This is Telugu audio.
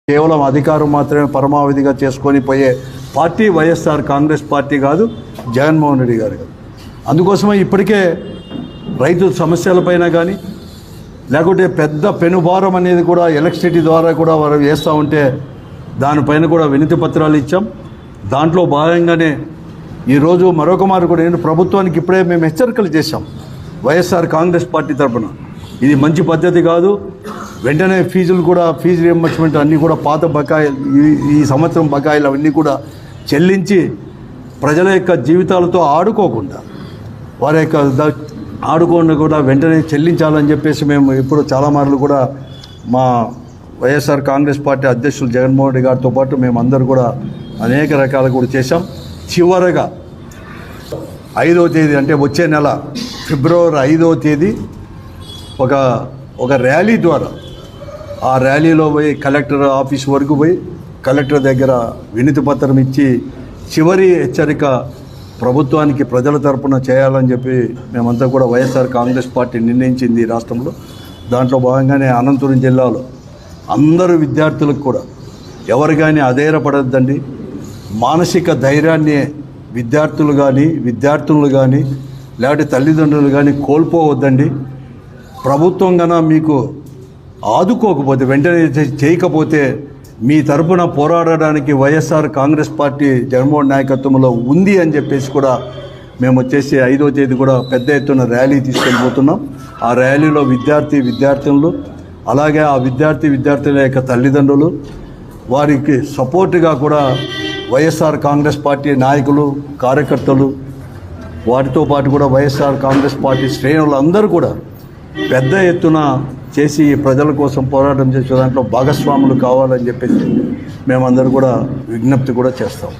కేవలం అధికారం మాత్రమే పరమావధిగా చేసుకొని పోయే పార్టీ వైఎస్ఆర్ కాంగ్రెస్ పార్టీ కాదు, జగన్మోహన్ రెడ్డి గారు కాదు. అందుకోసమే ఇప్పటికే రైతు సమస్యలపైన కానీ లేకుంటే పెద్ద పెనుభారం అనేది కూడా ఎలక్ట్రిసిటీ ద్వారా కూడా వారు వేస్తూ ఉంటే దానిపైన కూడా వినతి పత్రాలు ఇచ్చాం. దాంట్లో భాగంగానే ఈరోజు మరొక మారు కూడా నేను ప్రభుత్వానికి ఇప్పుడే మేము హెచ్చరికలు చేశాం. వైఎస్ఆర్ కాంగ్రెస్ పార్టీ తరఫున ఇది మంచి పద్ధతి కాదు. వెంటనే ఫీజులు కూడా ఫీజు రియంబర్స్మెంట్ అన్నీ కూడా పాత బకాయిలు ఈ సంవత్సరం బకాయిలు అవన్నీ కూడా చెల్లించి ప్రజల యొక్క జీవితాలతో ఆడుకోకుండా వారి యొక్క ఆడుకోకుండా కూడా వెంటనే చెల్లించాలని చెప్పేసి మేము ఇప్పుడు చాలా మార్లు కూడా మా వైఎస్ఆర్ కాంగ్రెస్ పార్టీ అధ్యక్షులు జగన్మోహన్ రెడ్డి గారితో పాటు మేము అందరూ కూడా అనేక రకాలు కూడా చేశాం. చివరగా 5వ తేదీ అంటే వచ్చే నెల ఫిబ్రవరి 5వ తేదీ ఒక ర్యాలీ ద్వారా ఆ ర్యాలీలో పోయి కలెక్టర్ ఆఫీస్ వరకు పోయి కలెక్టర్ దగ్గర వినతి పత్రం ఇచ్చి చివరి హెచ్చరిక ప్రభుత్వానికి ప్రజల తరపున చేయాలని చెప్పి మేమంతా కూడా వైఎస్ఆర్ కాంగ్రెస్ పార్టీ నిర్ణయించింది ఈ రాష్ట్రంలో. దాంట్లో భాగంగానే అనంతపురం జిల్లాలో అందరూ విద్యార్థులకు కూడా ఎవరు కానీ అధైర్యపడద్దండి. మానసిక ధైర్యాన్ని విద్యార్థులు కానీ లేకపోతే తల్లిదండ్రులు కానీ కోల్పోవద్దండి. ప్రభుత్వం కన్నా మీకు ఆదుకోకపోతే వెంటనే చేయకపోతే మీ తరపున పోరాడడానికి వైఎస్ఆర్ కాంగ్రెస్ పార్టీ జగన్మోహన్ నాయకత్వంలో ఉంది అని చెప్పేసి కూడా మేము వచ్చేసి 5వ తేదీ కూడా పెద్ద ఎత్తున ర్యాలీ తీసుకెళ్ళిపోతున్నాం. ఆ ర్యాలీలో విద్యార్థినులు అలాగే ఆ విద్యార్థుల యొక్క తల్లిదండ్రులు వారికి సపోర్టుగా కూడా వైఎస్ఆర్ కాంగ్రెస్ పార్టీ నాయకులు కార్యకర్తలు వాటితో పాటు కూడా వైఎస్ఆర్ కాంగ్రెస్ పార్టీ శ్రేణులు అందరూ కూడా పెద్ద ఎత్తున చేసి ప్రజల కోసం పోరాటం చేసే దాంట్లో భాగస్వాములు కావాలని చెప్పేసి మేమందరూ కూడా విజ్ఞప్తి కూడా చేస్తాం.